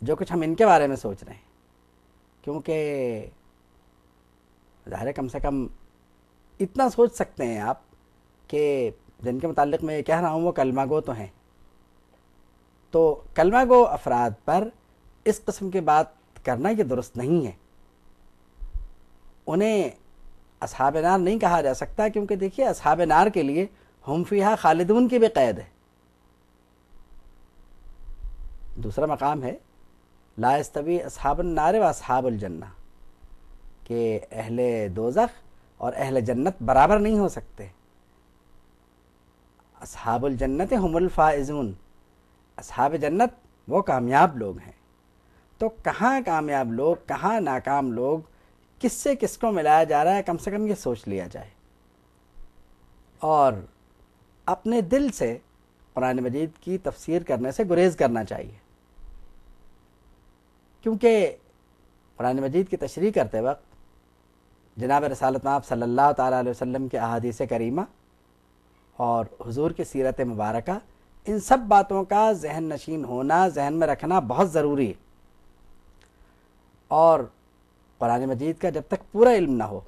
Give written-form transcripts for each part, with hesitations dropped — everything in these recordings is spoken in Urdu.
جو کچھ ہم ان کے بارے میں سوچ رہے ہیں، کیونکہ ظاہر ہے کم سے کم اتنا سوچ سکتے ہیں آپ کہ جن کے متعلق میں یہ کہہ رہا ہوں وہ کلمہ گو تو ہیں، تو کلمہ گو افراد پر اس قسم کی بات کرنا یہ درست نہیں ہے. انہیں اصحاب نار نہیں کہا جا سکتا، کیونکہ دیکھیے اصحاب نار کے لیے ہم فیہا خالدون کی بھی قید ہے. دوسرا مقام ہے لا یستوی اصحاب النار و اصحاب الجنہ، کہ اہل دوزخ اور اہل جنت برابر نہیں ہو سکتے. اصحاب الجنت ہم الفائزون، اصحاب جنت وہ کامیاب لوگ ہیں. تو کہاں کامیاب لوگ، کہاں ناکام لوگ، کس سے کس کو ملایا جا رہا ہے، کم سے کم یہ سوچ لیا جائے. اور اپنے دل سے قرآن مجید کی تفسیر کرنے سے گریز کرنا چاہیے، کیونکہ قرآن مجید کی تشریح کرتے وقت جناب رسالت مآب صلی اللہ تعالیٰ علیہ وسلم کے احادیث کریمہ اور حضور کی سیرت مبارکہ، ان سب باتوں کا ذہن نشین ہونا، ذہن میں رکھنا بہت ضروری ہے. اور قرآن مجید کا جب تک پورا علم نہ ہو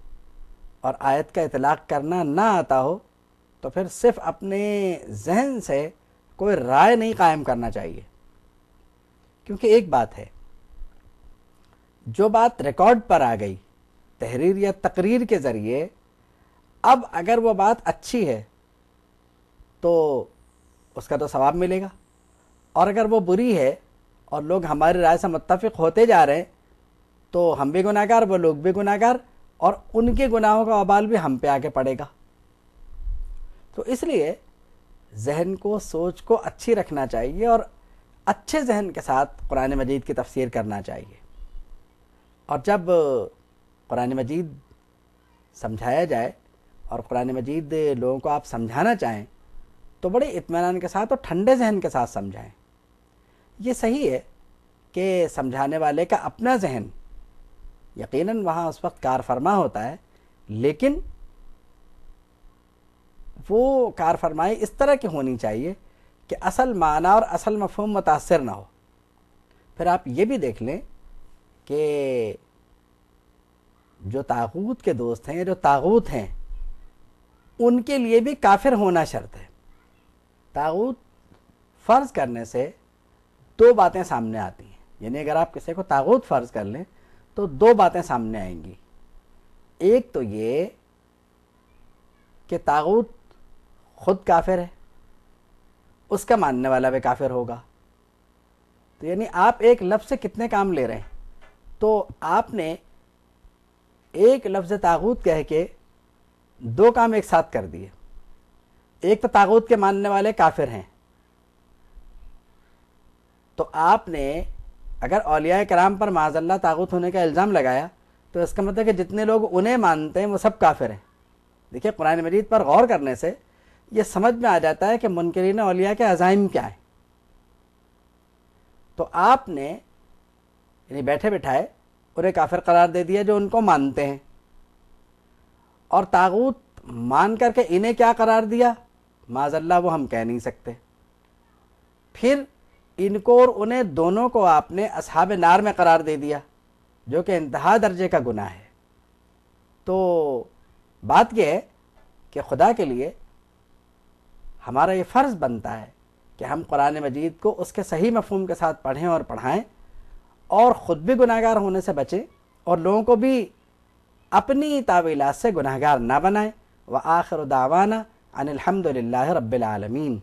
اور آیت کا اطلاق کرنا نہ آتا ہو تو پھر صرف اپنے ذہن سے کوئی رائے نہیں قائم کرنا چاہیے. کیونکہ ایک بات ہے، جو بات ریکارڈ پر آ گئی تحریر یا تقریر کے ذریعے، اب اگر وہ بات اچھی ہے تو اس کا تو ثواب ملے گا، اور اگر وہ بری ہے اور لوگ ہماری رائے سے متفق ہوتے جا رہے ہیں تو ہم بھی گناہ گار، وہ لوگ بھی گناہ گار، اور ان کے گناہوں کا وبال بھی ہم پہ آ کے پڑے گا. تو اس لیے ذہن کو، سوچ کو اچھی رکھنا چاہیے اور اچھے ذہن کے ساتھ قرآن مجید کی تفسیر کرنا چاہیے. اور جب قرآن مجید سمجھایا جائے اور قرآن مجید لوگوں کو آپ سمجھانا چاہیں تو بڑے اطمینان کے ساتھ اور ٹھنڈے ذہن کے ساتھ سمجھائیں. یہ صحیح ہے کہ سمجھانے والے کا اپنا ذہن یقیناً وہاں اس وقت کار فرما ہوتا ہے، لیکن وہ کار فرمائی اس طرح کی ہونی چاہیے کہ اصل معنی اور اصل مفہوم متاثر نہ ہو. پھر آپ یہ بھی دیکھ لیں کہ جو طاغوت کے دوست ہیں، جو طاغوت ہیں، ان کے لیے بھی کافر ہونا شرط ہے. طاغوت فرض کرنے سے دو باتیں سامنے آتی ہیں، یعنی اگر آپ کسی کو طاغوت فرض کر لیں تو دو باتیں سامنے آئیں گی. ایک تو یہ کہ طاغوت خود کافر ہے، اس کا ماننے والا بھی کافر ہوگا. تو یعنی آپ ایک لفظ سے کتنے کام لے رہے ہیں؟ تو آپ نے ایک لفظ طاغوت کہہ کے دو کام ایک ساتھ کر دیے. ایک تو طاغوت کے ماننے والے کافر ہیں، تو آپ نے اگر اولیاء کرام پر معاذ اللہ طاغوت ہونے کا الزام لگایا تو اس کا مطلب کہ جتنے لوگ انہیں مانتے ہیں وہ سب کافر ہیں. دیکھیے قرآن مجید پر غور کرنے سے یہ سمجھ میں آ جاتا ہے کہ منکرین اولیاء کے عزائم کیا ہیں. تو آپ نے یعنی بیٹھے بٹھائے انہیں کافر قرار دے دیا جو ان کو مانتے ہیں، اور طاغوت مان کر کے انہیں کیا قرار دیا معاذ اللہ وہ ہم کہہ نہیں سکتے. پھر ان کو اور انہیں دونوں کو آپ نے اصحاب نار میں قرار دے دیا، جو کہ انتہا درجے کا گناہ ہے. تو بات یہ ہے کہ خدا کے لیے ہمارا یہ فرض بنتا ہے کہ ہم قرآن مجید کو اس کے صحیح مفہوم کے ساتھ پڑھیں اور پڑھائیں، اور خود بھی گناہگار ہونے سے بچیں اور لوگوں کو بھی اپنی تعویلات سے گناہگار نہ بنائیں. وآخر دعوانا ان الحمد للہ رب العالمین.